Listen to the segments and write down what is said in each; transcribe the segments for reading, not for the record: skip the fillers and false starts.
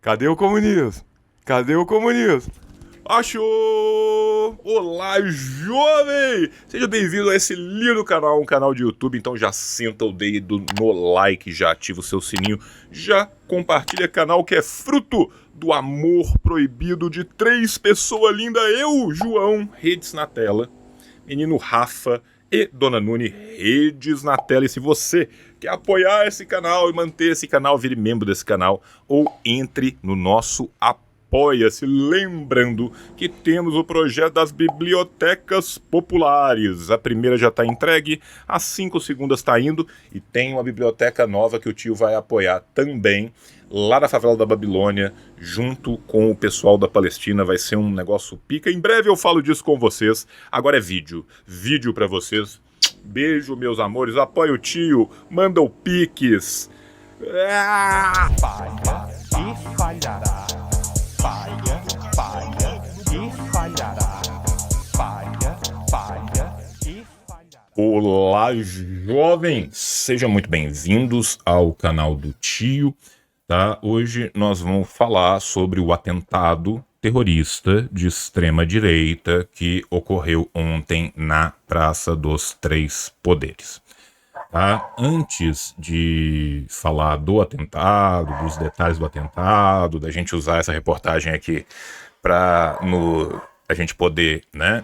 Cadê o comunismo? Cadê o comunismo? Achou! Olá, jovem! Seja bem-vindo a esse lindo canal, um canal de YouTube. Então já senta o dedo no like, já ativa o seu sininho, já compartilha canal que é fruto do amor proibido de 3 pessoas lindas. Eu, João, redes na tela, menino Rafa e Dona Nune, redes na tela. E se você quer apoiar esse canal e manter esse canal, vire membro desse canal ou entre no nosso Apoia-se. Lembrando que temos o projeto das bibliotecas populares. A primeira já está entregue, as 5 segundas está indo e tem uma biblioteca nova que o tio vai apoiar também lá na favela da Babilônia, junto com o pessoal da Palestina. Vai ser um negócio pica. Em breve eu falo disso com vocês. Agora é vídeo para vocês. Beijo, meus amores. Apoia o tio, manda o Pix. Falha e falhará. Falha e falhará. Falha e falhará. Olá, jovens! Sejam muito bem-vindos ao canal do tio, tá? Hoje nós vamos falar sobre o atentado terrorista de extrema-direita que ocorreu ontem na Praça dos Três Poderes. Tá? Antes de falar do atentado, dos detalhes do atentado, da gente usar essa reportagem aqui para a gente poder, né,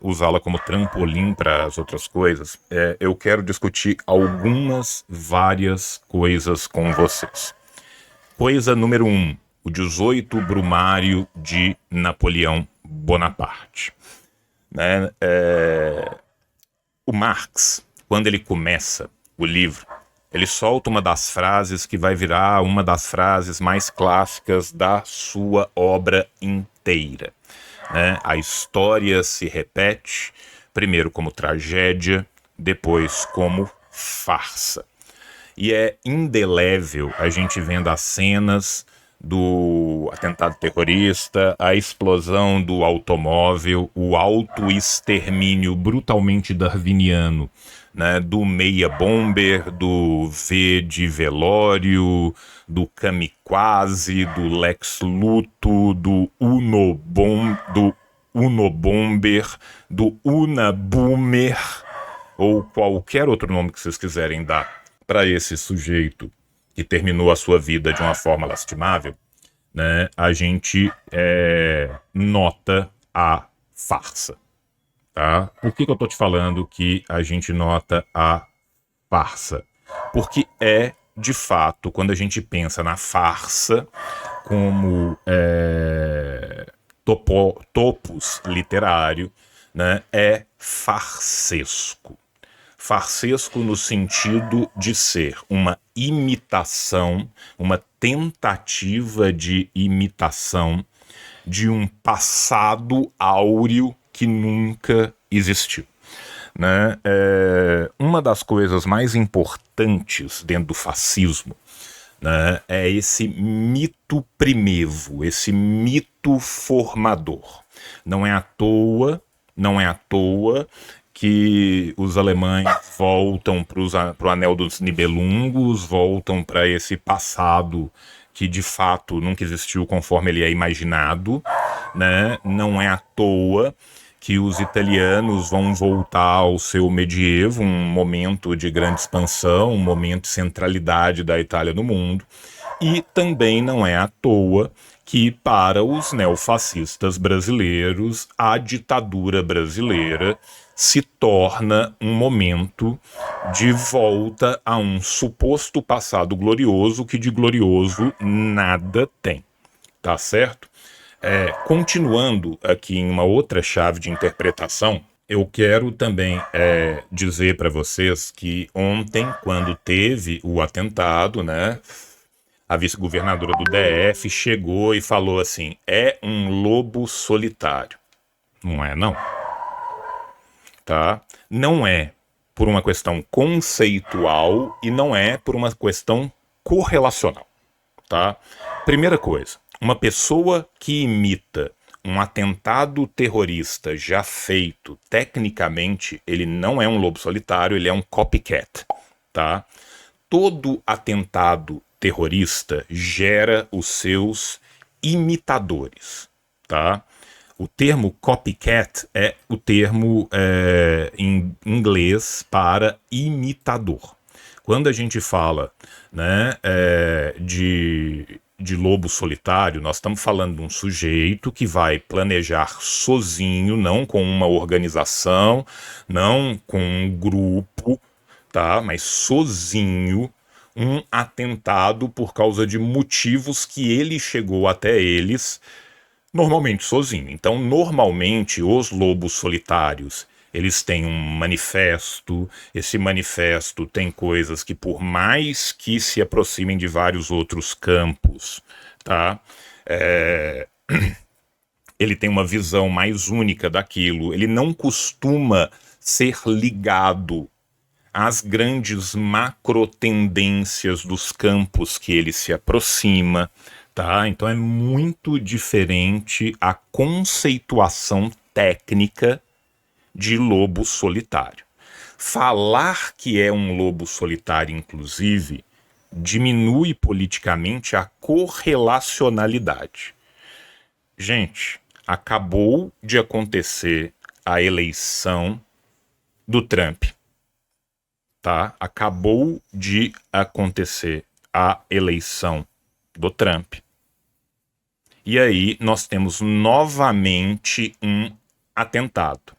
usá-la como trampolim para as outras coisas, eu quero discutir várias coisas com vocês. Coisa número 1, o 18 Brumário de Napoleão Bonaparte. Né? O Marx, quando ele começa o livro, ele solta uma das frases que vai virar uma das frases mais clássicas da sua obra inteira. Né? A história se repete, primeiro como tragédia, depois como farsa. E é indelével a gente vendo as cenas do atentado terrorista, a explosão do automóvel, o autoextermínio brutalmente darwiniano, né, do Meia Bomber, do V de Velório, do Kamikaze, do Lex Luthor, do Unabomber, do Unaboomer, ou qualquer outro nome que vocês quiserem dar para esse sujeito que terminou a sua vida de uma forma lastimável, né, a gente nota a farsa. Tá? Por que eu tô te falando que a gente nota a farsa? Porque de fato, quando a gente pensa na farsa como topos literário, né, é farsesco. Farsesco no sentido de ser uma imitação, uma tentativa de imitação de um passado áureo que nunca existiu. Né? Uma das coisas mais importantes dentro do fascismo, né, é esse mito primevo, esse mito formador. Não é à toa que os alemães voltam para o Anel dos Nibelungos, voltam para esse passado que de fato nunca existiu conforme ele é imaginado, né? Não é à toa que os italianos vão voltar ao seu medievo, um momento de grande expansão, um momento de centralidade da Itália no mundo, e também não é à toa que para os neofascistas brasileiros a ditadura brasileira se torna um momento de volta a um suposto passado glorioso que de glorioso nada tem, tá certo? Continuando aqui em uma outra chave de interpretação, eu quero também dizer para vocês que ontem, quando teve o atentado, né, a vice-governadora do DF chegou e falou assim: é um lobo solitário. Não é, não. Tá? Não é por uma questão conceitual e não é por uma questão correlacional. Tá? Primeira coisa, uma pessoa que imita um atentado terrorista já feito, tecnicamente, ele não é um lobo solitário, ele é um copycat. Tá? Todo atentado terrorista gera os seus imitadores, tá? O termo copycat é o termo em inglês para imitador. Quando a gente fala, né, de lobo solitário, nós estamos falando de um sujeito que vai planejar sozinho, não com uma organização, não com um grupo, tá? Mas sozinho, um atentado por causa de motivos que ele chegou até eles, normalmente sozinho. Então, normalmente, os lobos solitários, eles têm um manifesto. Esse manifesto tem coisas que, por mais que se aproximem de vários outros campos, tá? Ele tem uma visão mais única daquilo. Ele não costuma ser ligado às grandes macro tendências dos campos que ele se aproxima, tá? Então é muito diferente a conceituação técnica de lobo solitário. Falar que é um lobo solitário, inclusive, diminui politicamente a correlacionalidade. Gente, acabou de acontecer a eleição do Trump, tá? Acabou de acontecer a eleição do Trump. E aí nós temos novamente um atentado.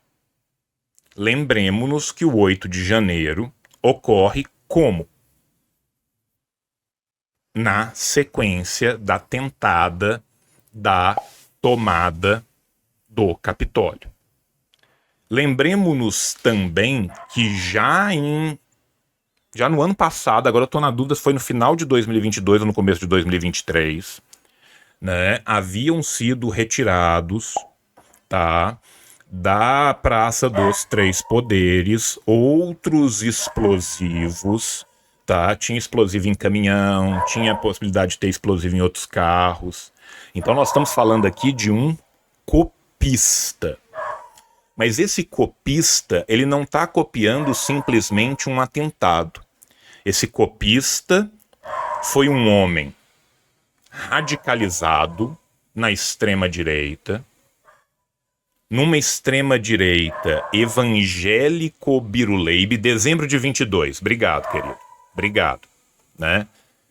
Lembremos-nos que o 8 de janeiro ocorre como? Na sequência da tentada da tomada do Capitólio. Lembremos-nos também que já no ano passado, agora eu estou na dúvida se foi no final de 2022 ou no começo de 2023, né, haviam sido retirados, tá, da Praça dos Três Poderes outros explosivos, tá? Tinha explosivo em caminhão, tinha a possibilidade de ter explosivo em outros carros. Então nós estamos falando aqui de um copista. Mas esse copista, ele não está copiando simplesmente um atentado. Esse copista foi um homem radicalizado na extrema-direita, numa extrema-direita evangélico-biruleibe, dezembro de 22. Obrigado, querido. Obrigado, né?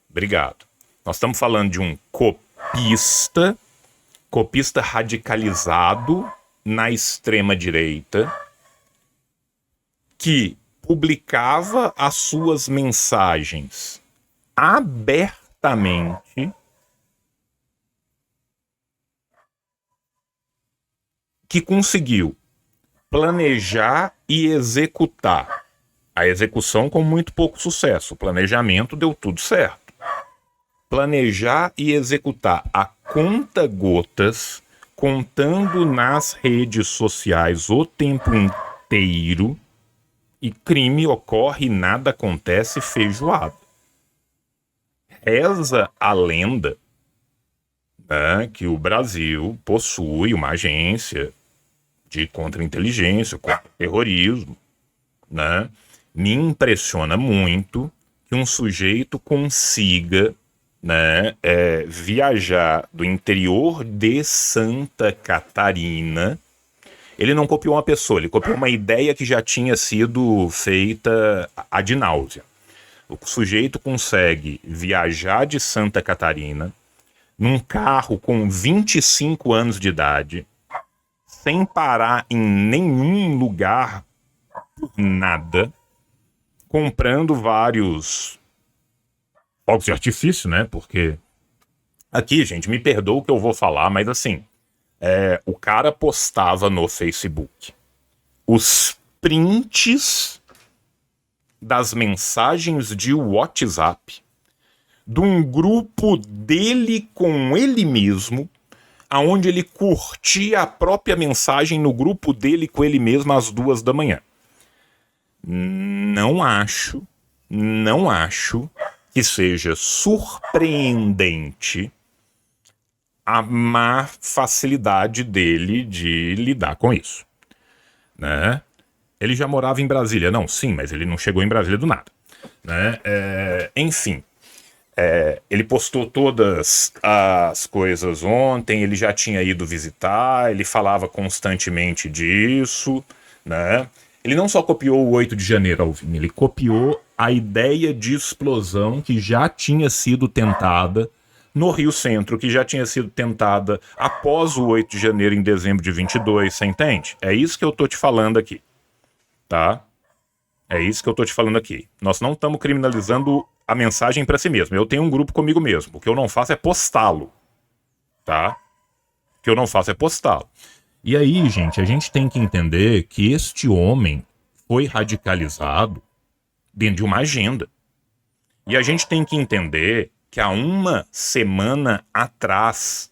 Obrigado. Nós estamos falando de um copista radicalizado na extrema-direita, que publicava as suas mensagens abertamente, que conseguiu planejar e executar. A execução com muito pouco sucesso. O planejamento deu tudo certo. Planejar e executar a conta-gotas, contando nas redes sociais o tempo inteiro, e crime ocorre e nada acontece feijoada. Reza a lenda, né, que o Brasil possui uma agência de contra-inteligência, contra-terrorismo, né? Me impressiona muito que um sujeito consiga, né, viajar do interior de Santa Catarina. Ele não copiou uma pessoa, ele copiou uma ideia que já tinha sido feita ad náusea. O sujeito consegue viajar de Santa Catarina num carro com 25 anos de idade, sem parar em nenhum lugar por nada, comprando vários fogos de artifício, né? Porque aqui, gente, me perdoa o que eu vou falar, mas assim, o cara postava no Facebook os prints das mensagens de WhatsApp de um grupo dele com ele mesmo, aonde ele curtia a própria mensagem no grupo dele com ele mesmo às 2 da manhã. Não acho que seja surpreendente a má facilidade dele de lidar com isso, né? Ele já morava em Brasília, não, sim, mas ele não chegou em Brasília do nada, né? Enfim, Ele postou todas as coisas ontem, ele já tinha ido visitar, ele falava constantemente disso, né? Ele não só copiou o 8 de janeiro, Alvin, ele copiou a ideia de explosão que já tinha sido tentada no Rio Centro, que já tinha sido tentada após o 8 de janeiro, em dezembro de 22, você entende? É isso que eu tô te falando aqui, tá? É isso que eu tô te falando aqui. Nós não estamos criminalizando a mensagem para si mesmo. Eu tenho um grupo comigo mesmo. O que eu não faço é postá-lo, tá? O que eu não faço é postá-lo. E aí, gente, a gente tem que entender que este homem foi radicalizado dentro de uma agenda. E a gente tem que entender que há uma semana atrás,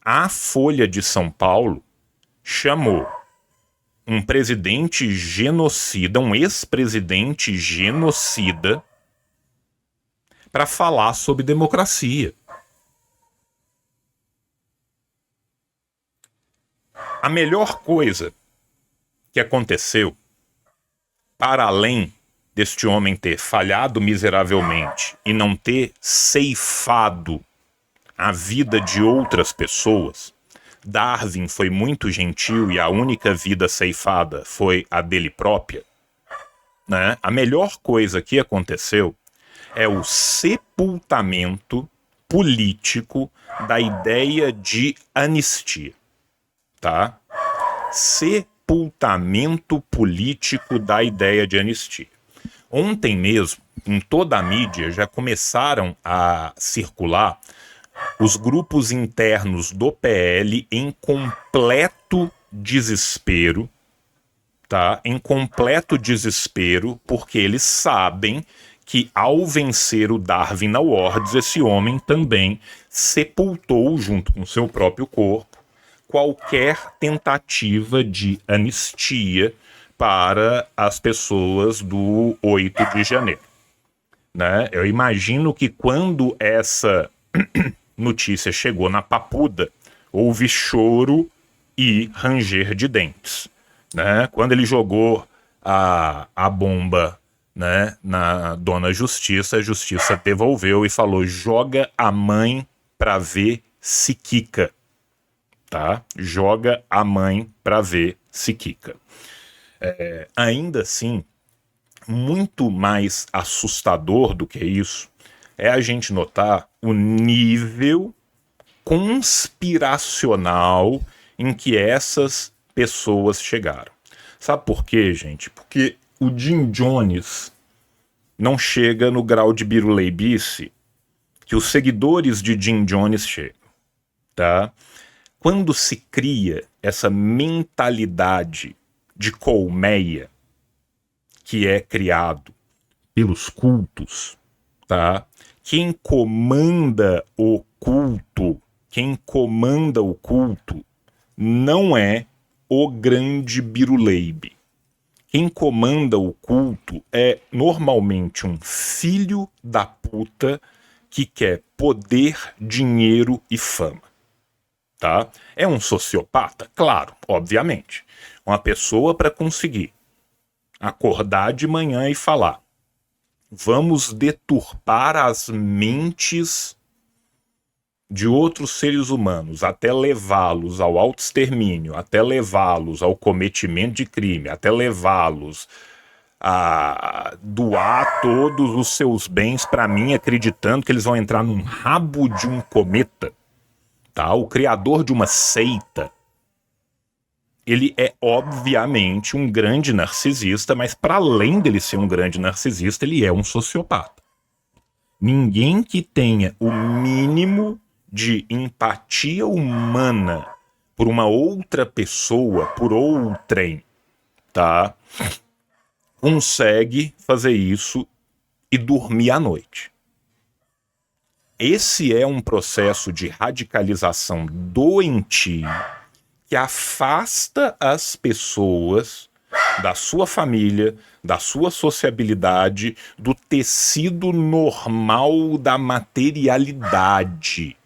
a Folha de São Paulo chamou um presidente genocida, um ex-presidente genocida, para falar sobre democracia. A melhor coisa que aconteceu, para além deste homem ter falhado miseravelmente e não ter ceifado a vida de outras pessoas, Darwin foi muito gentil e a única vida ceifada foi a dele própria, né? A melhor coisa que aconteceu é o sepultamento político da ideia de anistia, tá? Sepultamento político da ideia de anistia. Ontem mesmo, em toda a mídia, já começaram a circular os grupos internos do PL em completo desespero, tá? Em completo desespero, porque eles sabem que ao vencer o Darwin Awards, esse homem também sepultou, junto com seu próprio corpo, qualquer tentativa de anistia para as pessoas do 8 de janeiro, né? Eu imagino que quando essa notícia chegou na Papuda, houve choro e ranger de dentes, né? Quando ele jogou a bomba, né, na Dona Justiça, a Justiça devolveu e falou: joga a mãe pra ver se quica, tá? Joga a mãe pra ver se quica. Ainda assim, muito mais assustador do que isso é a gente notar o nível conspiracional em que essas pessoas chegaram. Sabe por quê, gente? Porque o Jim Jones não chega no grau de biruleibice que os seguidores de Jim Jones chegam, tá? Quando se cria essa mentalidade de colmeia que é criado pelos cultos, tá? Quem comanda o culto não é o grande biruleibe. Quem comanda o culto é normalmente um filho da puta que quer poder, dinheiro e fama, tá? É um sociopata? Claro, obviamente. Uma pessoa para conseguir acordar de manhã e falar: vamos deturpar as mentes de outros seres humanos até levá-los ao autoextermínio, até levá-los ao cometimento de crime, até levá-los a doar todos os seus bens para mim, acreditando que eles vão entrar num rabo de um cometa, tá? O criador de uma seita, ele é obviamente um grande narcisista, mas para além dele ser um grande narcisista, ele é um sociopata. Ninguém que tenha o mínimo de empatia humana por uma outra pessoa, por outrem, tá? Consegue fazer isso e dormir à noite. Esse é um processo de radicalização doentio que afasta as pessoas da sua família, da sua sociabilidade, do tecido normal da materialidade.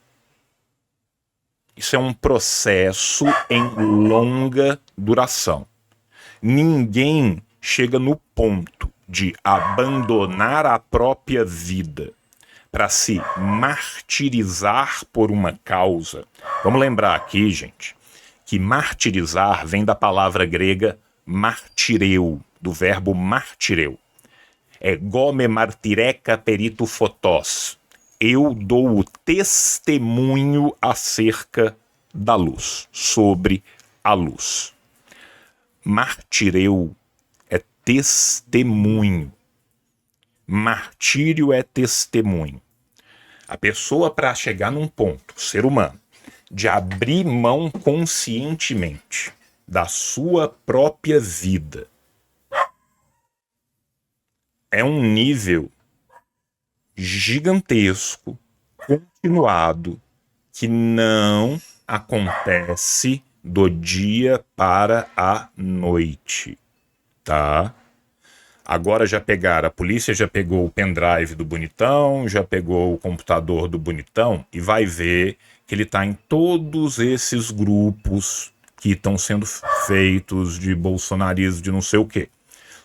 Isso é um processo em longa duração. Ninguém chega no ponto de abandonar a própria vida para se martirizar por uma causa. Vamos lembrar aqui, gente, que martirizar vem da palavra grega martireu, do verbo martireu. É gome martireca perito photós. Eu dou o testemunho acerca da luz, sobre a luz. Martireu é testemunho. Martírio é testemunho. A pessoa, para chegar num ponto, o ser humano, de abrir mão conscientemente da sua própria vida, é um nível gigantesco, continuado, que não acontece do dia para a noite, tá? Agora já pegaram, a polícia já pegou o pendrive do bonitão, já pegou o computador do bonitão e vai ver que ele está em todos esses grupos que estão sendo feitos de bolsonarismo, de não sei o quê.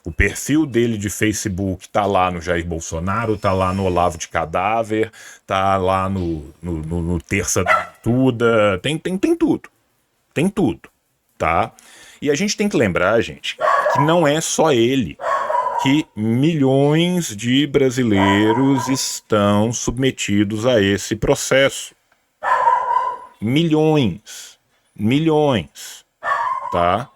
O perfil dele de Facebook tá lá no Jair Bolsonaro, tá lá no Olavo de Cadáver, tá lá no Terça da Tuda, tem tudo. Tem tudo, tá? E a gente tem que lembrar, gente, que não é só ele, que milhões de brasileiros estão submetidos a esse processo. Milhões, tá?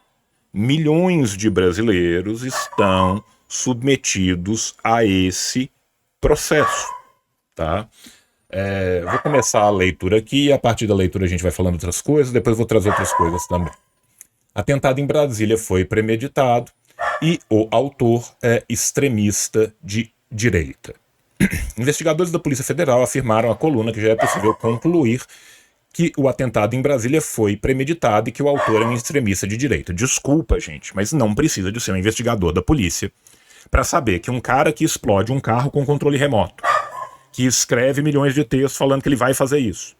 Milhões de brasileiros estão submetidos a esse processo, tá? Vou começar a leitura aqui e a partir da leitura a gente vai falando outras coisas, depois vou trazer outras coisas também. Atentado em Brasília foi premeditado e o autor é extremista de direita. Investigadores da Polícia Federal afirmaram à coluna que já é possível concluir que o atentado em Brasília foi premeditado e que o autor é um extremista de direita. Desculpa, gente, mas não precisa de ser um investigador da polícia para saber que um cara que explode um carro com controle remoto, que escreve milhões de textos falando que ele vai fazer isso,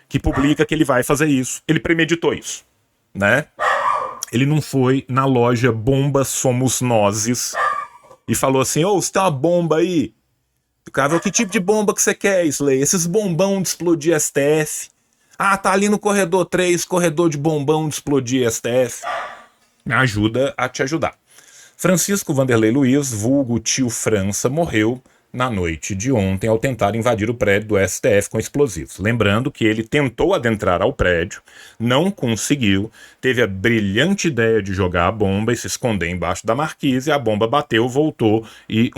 que publica que ele vai fazer isso, ele premeditou isso, né? Ele não foi na loja Bomba Somos Nozes e falou assim, você tem uma bomba aí? O cara falou, que tipo de bomba que você quer, Slay? Esses bombão de explodir STF. Tá ali no corredor 3, corredor de bombão de explodir STF. Me ajuda a te ajudar. Francisco Vanderlei Luiz, vulgo tio França, morreu na noite de ontem ao tentar invadir o prédio do STF com explosivos. Lembrando que ele tentou adentrar ao prédio, não conseguiu, teve a brilhante ideia de jogar a bomba e se esconder embaixo da marquise, a bomba bateu, voltou e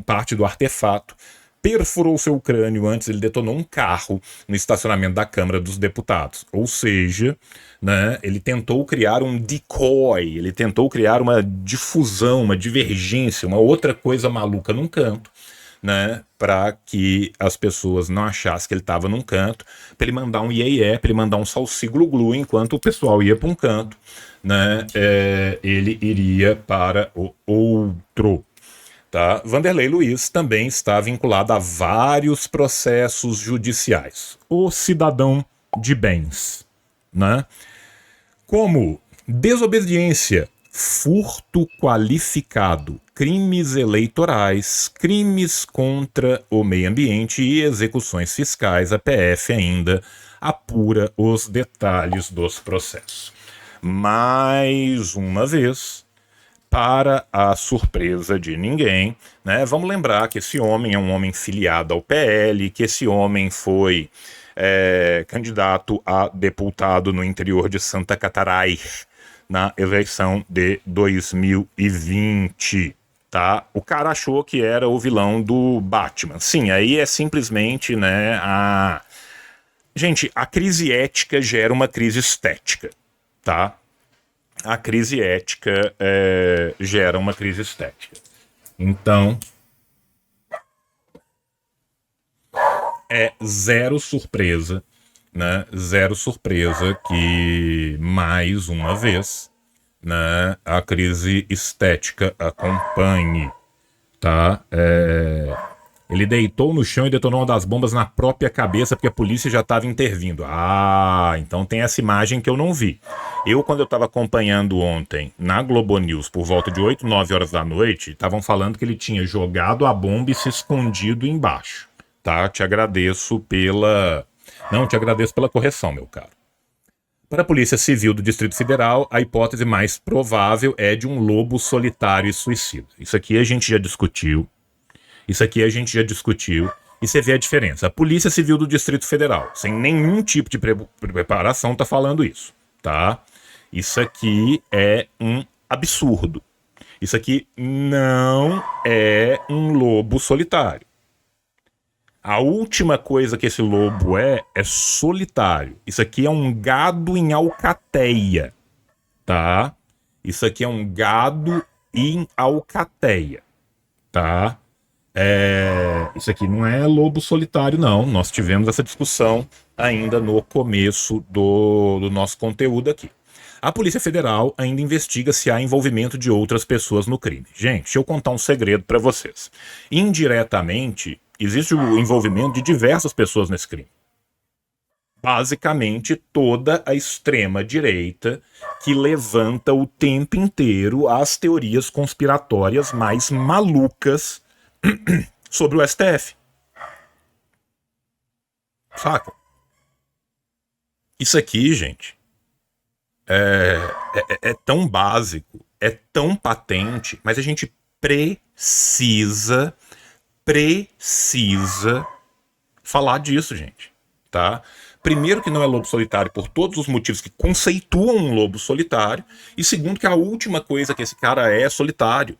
parte do artefato perfurou seu crânio. Antes ele detonou um carro no estacionamento da Câmara dos Deputados. Ou seja, né, ele tentou criar um decoy, ele tentou criar uma difusão, uma divergência, uma outra coisa maluca num canto, né, para que as pessoas não achassem que ele estava num canto, para ele mandar um iê, para ele mandar um salsi glu-glu, enquanto o pessoal ia para um canto, né, ele iria para o outro. Tá? Vanderlei Luiz também está vinculado a vários processos judiciais. O cidadão de bens, né? Como desobediência, furto qualificado, crimes eleitorais, crimes contra o meio ambiente e execuções fiscais. A PF ainda apura os detalhes dos processos. Mais uma vez, para a surpresa de ninguém, né? Vamos lembrar que esse homem é um homem filiado ao PL, que esse homem foi candidato a deputado no interior de Santa Catarina na eleição de 2020, tá? O cara achou que era o vilão do Batman. Sim, aí é simplesmente, né, Gente, a crise ética gera uma crise estética, tá? A crise ética gera uma crise estética. Então, é zero surpresa, né? Zero surpresa que, mais uma vez, né, a crise estética acompanhe, tá? Ele deitou no chão e detonou uma das bombas na própria cabeça porque a polícia já estava intervindo. Ah, então tem essa imagem que eu não vi. Quando eu estava acompanhando ontem na Globo News, por volta de 8, 9 horas da noite, estavam falando que ele tinha jogado a bomba e se escondido embaixo. Tá? Te agradeço pela... Não, te agradeço pela correção, meu caro. Para a Polícia Civil do Distrito Federal, a hipótese mais provável é de um lobo solitário e suicida. Isso aqui a gente já discutiu. E você vê a diferença. A Polícia Civil do Distrito Federal, sem nenhum tipo de preparação, tá falando isso, tá? Isso aqui é um absurdo. Isso aqui não é um lobo solitário. A última coisa que esse lobo é solitário. Isso aqui é um gado em alcateia, tá? Isso aqui é um gado em alcateia, tá? Isso aqui não é lobo solitário, não. Nós tivemos essa discussão ainda no começo do nosso conteúdo aqui. A Polícia Federal ainda investiga se há envolvimento de outras pessoas no crime. Gente, deixa eu contar um segredo para vocês. Indiretamente, existe o envolvimento de diversas pessoas nesse crime. Basicamente, toda a extrema-direita que levanta o tempo inteiro as teorias conspiratórias mais malucas sobre o STF. Saca? Isso aqui, gente, é tão básico, é tão patente, mas a gente precisa falar disso, gente, tá? Primeiro que não é lobo solitário por todos os motivos que conceituam um lobo solitário, e segundo que a última coisa que esse cara é solitário.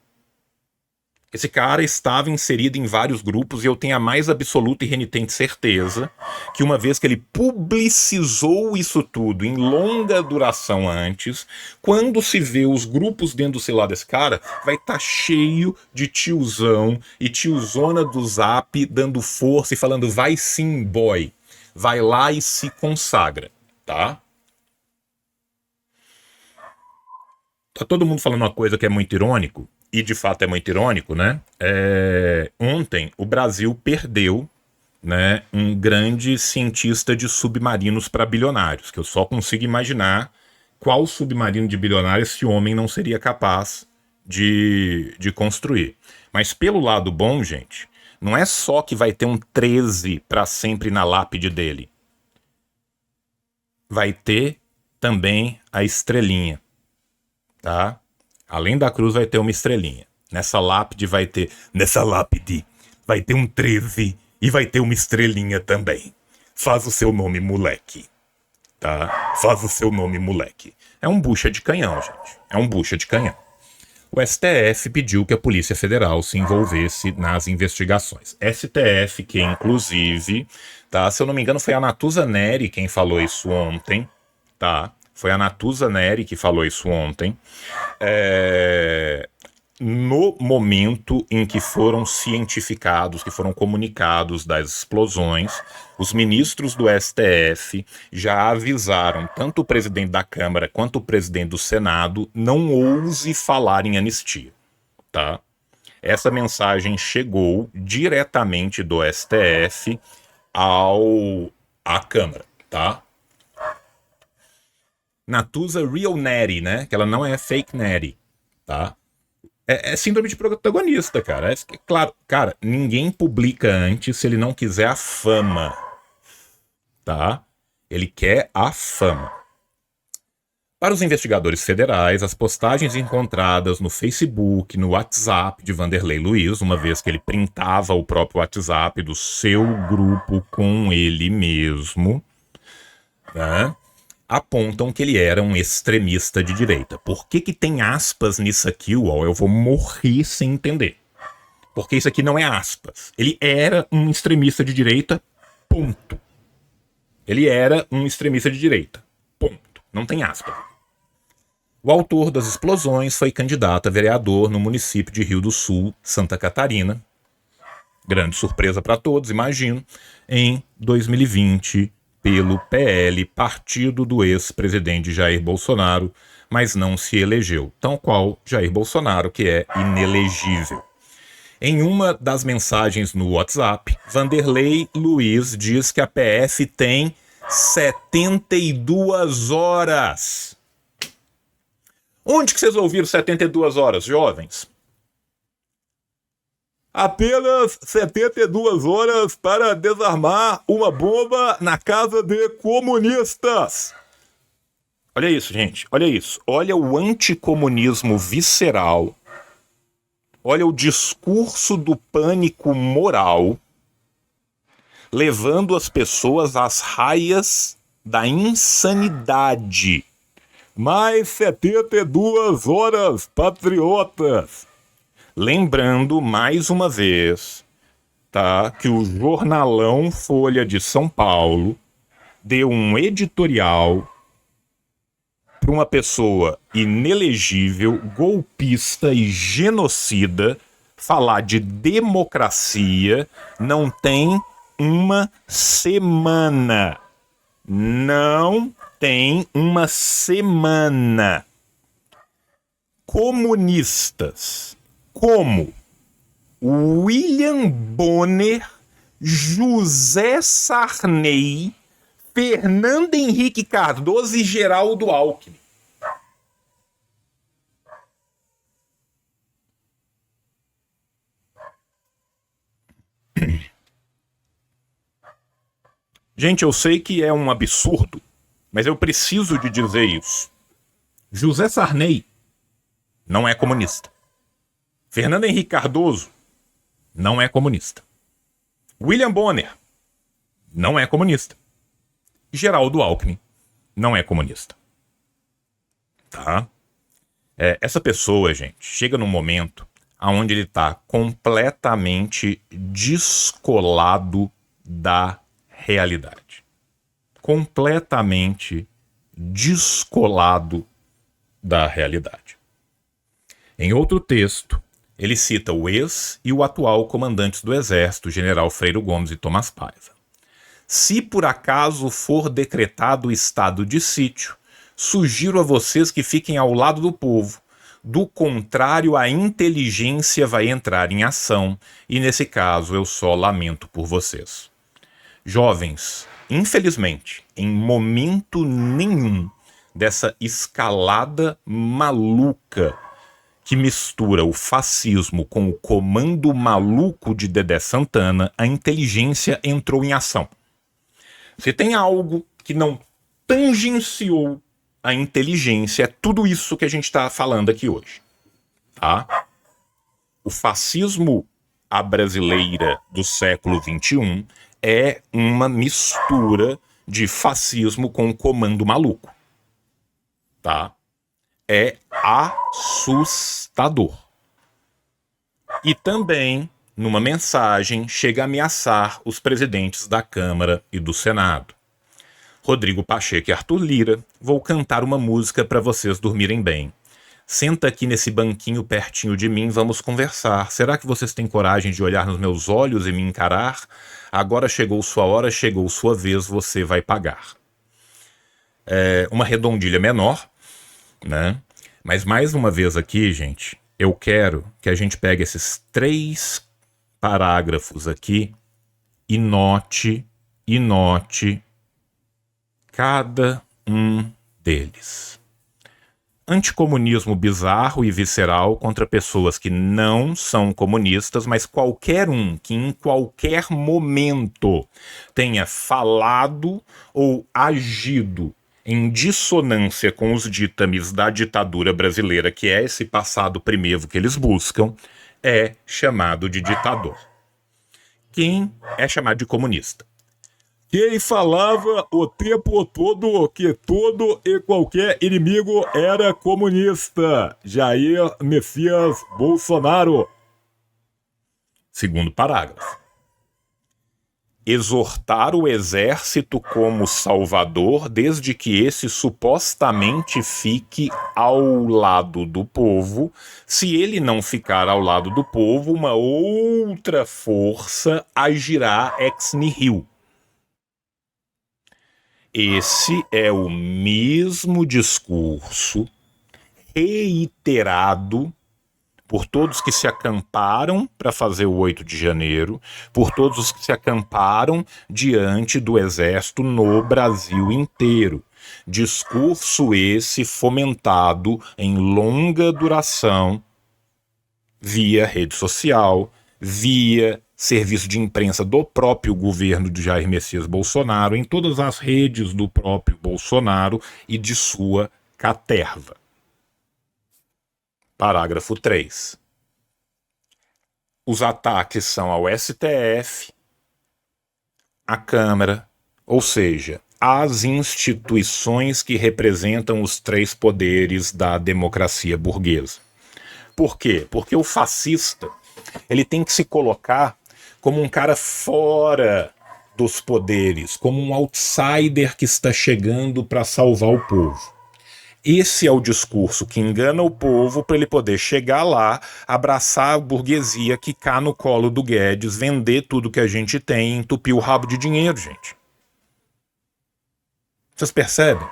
Esse cara estava inserido em vários grupos e eu tenho a mais absoluta e renitente certeza que uma vez que ele publicizou isso tudo em longa duração antes, quando se vê os grupos dentro do celular desse cara, vai estar cheio de tiozão e tiozona do Zap dando força e falando: vai sim, boy, vai lá e se consagra, tá? Tá todo mundo falando uma coisa que é muito irônico, e de fato é muito irônico, né? Ontem o Brasil perdeu, né, um grande cientista de submarinos para bilionários, que eu só consigo imaginar qual submarino de bilionário esse homem não seria capaz de construir. Mas pelo lado bom, gente, não é só que vai ter um 13 para sempre na lápide dele. Vai ter também a estrelinha, tá? Além da cruz vai ter uma estrelinha. Nessa lápide vai ter um 13 e vai ter uma estrelinha também. Faz o seu nome, moleque. Tá? Faz o seu nome, moleque. É um bucha de canhão, gente. É um bucha de canhão. O STF pediu que a Polícia Federal se envolvesse nas investigações. STF que, inclusive, tá? Se eu não me engano, foi a Natuza Neri quem falou isso ontem, tá? Foi a Natuza Neri que falou isso ontem. No momento em que foram cientificados, que foram comunicados das explosões, os ministros do STF já avisaram tanto o presidente da Câmara quanto o presidente do Senado: não ouse falar em anistia, tá? Essa mensagem chegou diretamente do STF à Câmara, tá? Natuza Real Neri, né? Que ela não é fake Neri, tá? É síndrome de protagonista, cara. Claro, cara, ninguém publica antes se ele não quiser a fama, tá? Ele quer a fama. Para os investigadores federais, as postagens encontradas no Facebook, no WhatsApp de Vanderlei Luiz, uma vez que ele printava o próprio WhatsApp do seu grupo com ele mesmo, né, apontam que ele era um extremista de direita. Por que tem aspas nisso aqui, Uol? Eu vou morrer sem entender. Porque isso aqui não é aspas. Ele era um extremista de direita, ponto. Ele era um extremista de direita, ponto. Não tem aspas. O autor das explosões foi candidato a vereador no município de Rio do Sul, Santa Catarina. Grande surpresa para todos, imagino. Em 2020, pelo PL, partido do ex-presidente Jair Bolsonaro, mas não se elegeu, tal qual Jair Bolsonaro, que é inelegível. Em uma das mensagens no WhatsApp, Vanderlei Luiz diz que a PF tem 72 horas. Onde que vocês ouviram 72 horas, jovens? Apenas 72 horas para desarmar uma bomba na casa de comunistas. Olha isso, gente. Olha isso. Olha o anticomunismo visceral. Olha o discurso do pânico moral, levando as pessoas às raias da insanidade. Mais 72 horas, patriotas. Lembrando, mais uma vez, tá, que o jornalão Folha de São Paulo deu um editorial para uma pessoa inelegível, golpista e genocida falar de democracia não tem uma semana. Não tem uma semana. Comunistas como William Bonner, José Sarney, Fernando Henrique Cardoso e Geraldo Alckmin. Gente, eu sei que é um absurdo, mas eu preciso de dizer isso. José Sarney não é comunista. Fernando Henrique Cardoso não é comunista. William Bonner não é comunista. Geraldo Alckmin não é comunista. Tá? Essa pessoa, gente, chega num momento onde ele está completamente descolado da realidade. Completamente descolado da realidade. Em outro texto, ele cita o ex e o atual comandantes do Exército, General Freire Gomes e Tomás Paiva. Se por acaso for decretado o estado de sítio, sugiro a vocês que fiquem ao lado do povo. Do contrário, a inteligência vai entrar em ação e, nesse caso, eu só lamento por vocês. Jovens, infelizmente, em momento nenhum dessa escalada maluca que mistura o fascismo com o comando maluco de Dedé Santana, a inteligência entrou em ação. Se tem algo que não tangenciou a inteligência, é tudo isso que a gente está falando aqui hoje. Tá? O fascismo à brasileira do século XXI é uma mistura de fascismo com comando maluco. Tá? É assustador. E também, numa mensagem, chega a ameaçar os presidentes da Câmara e do Senado. Rodrigo Pacheco e Arthur Lira, vou cantar uma música para vocês dormirem bem. Senta aqui nesse banquinho pertinho de mim, vamos conversar. Será que vocês têm coragem de olhar nos meus olhos e me encarar? Agora chegou sua hora, chegou sua vez, você vai pagar. Uma redondilha menor, né? Mas mais uma vez aqui, gente, eu quero que a gente pegue esses 3 parágrafos aqui e note cada um deles. Anticomunismo bizarro e visceral contra pessoas que não são comunistas, mas qualquer um que em qualquer momento tenha falado ou agido em dissonância com os ditames da ditadura brasileira, que é esse passado primevo que eles buscam, é chamado de ditador. Quem é chamado de comunista? Quem falava o tempo todo que todo e qualquer inimigo era comunista. Jair Messias Bolsonaro. Segundo parágrafo. Exortar o exército como salvador desde que esse supostamente fique ao lado do povo. Se ele não ficar ao lado do povo, uma outra força agirá ex nihilo. Esse é o mesmo discurso reiterado por todos que se acamparam para fazer o 8 de janeiro, por todos os que se acamparam diante do exército no Brasil inteiro. Discurso esse fomentado em longa duração via rede social, via serviço de imprensa do próprio governo de Jair Messias Bolsonaro, em todas as redes do próprio Bolsonaro e de sua caterva. Parágrafo 3. Os ataques são ao STF, à Câmara, ou seja, às instituições que representam os três poderes da democracia burguesa. Por quê? Porque o fascista ele tem que se colocar como um cara fora dos poderes, como um outsider que está chegando para salvar o povo. Esse é o discurso que engana o povo para ele poder chegar lá, abraçar a burguesia, quicar no colo do Guedes, vender tudo que a gente tem e entupir o rabo de dinheiro, gente. Vocês percebem?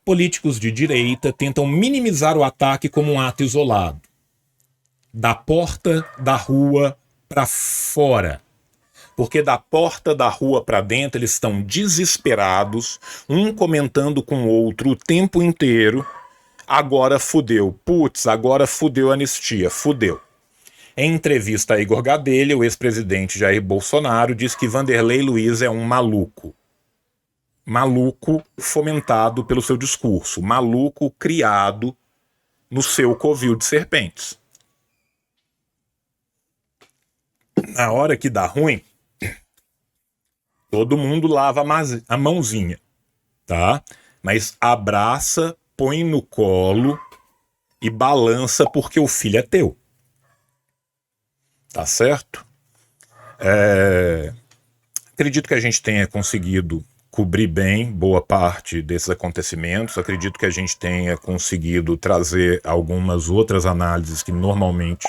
Políticos de direita tentam minimizar o ataque como um ato isolado. Da porta da rua para fora. Porque da porta da rua para dentro eles estão desesperados, um comentando com o outro o tempo inteiro. Agora fudeu. Putz, agora fudeu a anistia. Fudeu. Em entrevista a Igor Gadelha, o ex-presidente Jair Bolsonaro diz que Vanderlei Luiz é um maluco. Maluco fomentado pelo seu discurso. Maluco criado no seu covil de serpentes. Na hora que dá ruim, todo mundo lava a mãozinha, tá? Mas abraça, põe no colo e balança porque o filho é teu. Tá certo? Acredito que a gente tenha conseguido cobrir bem boa parte desses acontecimentos. Acredito que a gente tenha conseguido trazer algumas outras análises que normalmente,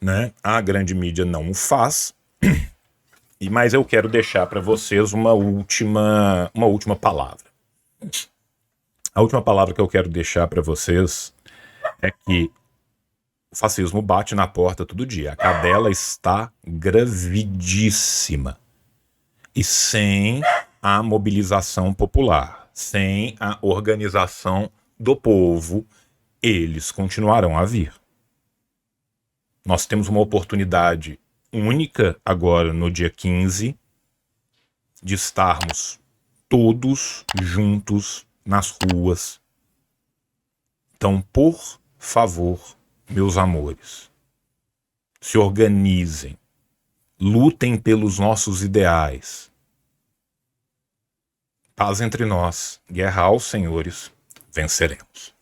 né, a grande mídia não o faz. Mas eu quero deixar para vocês uma última palavra. A última palavra que eu quero deixar para vocês é que o fascismo bate na porta todo dia. A cadela está gravidíssima. E sem a mobilização popular, sem a organização do povo, eles continuarão a vir. Nós temos uma oportunidade única agora no dia 15 de estarmos todos juntos nas ruas. Então, por favor, meus amores, se organizem, lutem pelos nossos ideais. Paz entre nós, guerra aos senhores, venceremos.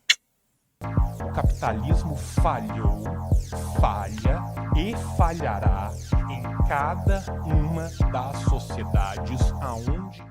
O capitalismo falhou, falha e falhará em cada uma das sociedades aonde